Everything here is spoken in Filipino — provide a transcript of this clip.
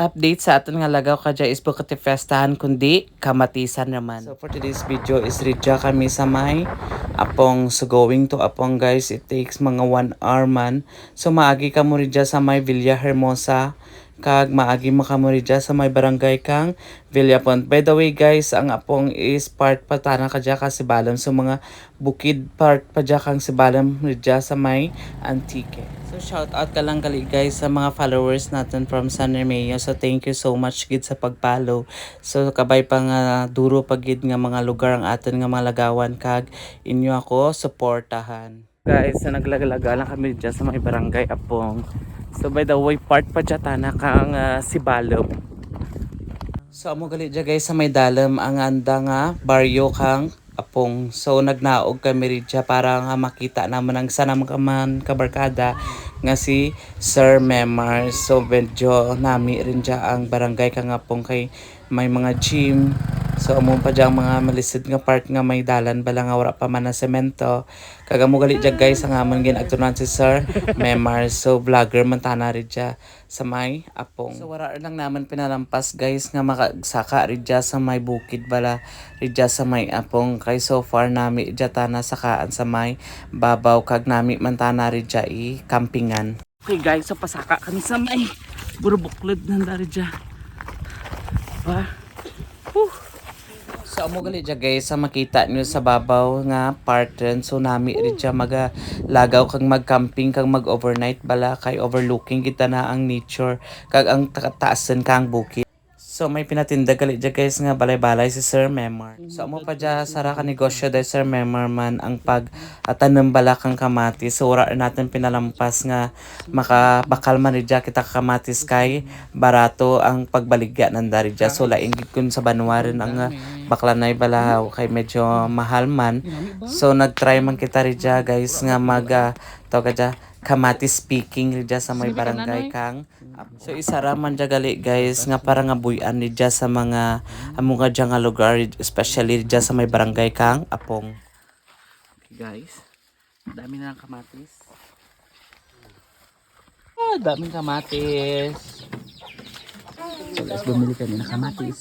update sa aton nga lagaw kadya is bukati festahan kundi kamatisan naman. So for today's video is ridya kami sa may apong, so going to apong guys, it takes mga 1 hour man. So maagi ka mo ridya sa may Villa Hermosa kag maagi mo ka mo ridya sa may barangay kang Villapont. By the way guys, ang apong is part pa tana kadya ka Sibalam, so mga bukid part pa dya kang Sibalam ridya sa may Antique. So shout out ka lang gali guys sa mga followers natin from San Remeo. So thank you so much gid sa pag-follow. So kabay pa nga duro pagid nga mga lugar ang atin nga mga lagawan kag inyo ako suportahan. Guys, so naglagalaga lang kami dyan sa may barangay Apong. So by the way, part pa dyan tana kang Sibalom. So amo gali dyan guys sa may dalam ang anda nga baryo kang Apong. So nagnaog kami ridya para nga makita naman ang sanam kaman kabarkada nga si Sir Memar. So medyo nami rin dya ang barangay kang Apong kay may mga gym. So amo pa dyan mga malisid nga part nga may dalan bala nga wala pa man na semento. Kagamo gali dyan guys ang amon ginagtunan si Sir Memar. So vlogger man tana rin dyan sa may Apong. So wala lang naman pinalampas guys nga makagsaka rin dyan sa may bukid bala rin dyan sa may Apong. Kay so far nami dyan tana sakaan sa may babaw kag nami man tana rin dyan campingan. Okay guys, so pasaka kami sa may burubuklod nanda rin dyan. So amo gali dyan guys sa makita nyo sa babaw nga part rin. So nami rin dyan lagaw kang mag-camping kang mag-overnight bala kay overlooking kita na ang nature kag ang taasan kang bukid. So may pinatinda gali dyan guys nga balay-balay si Sir Memar. So amo pa dyan sara ka negosyo dahil Sir Memar man ang pag-tanam bala kang kamatis. So wala natin pinalampas nga makabakal man rin dyan kita kamatis kay barato ang pagbaligya ng dari dyan. So laingit kun sa Banwarin ang baklanay balahaw kay medyo mahal man. So nagtry man kita rin dyan guys nga tawag dyan kamatis speaking rin dyan sa may barangay kang. So isara man dyan gali guys nga para nga buyan rin dyan sa mga nga dyan nga lugar, especially dyan sa may barangay kang Apong. Okay guys, dami na ng kamatis. Daming kamatis. So guys, bumili kami ng kamatis.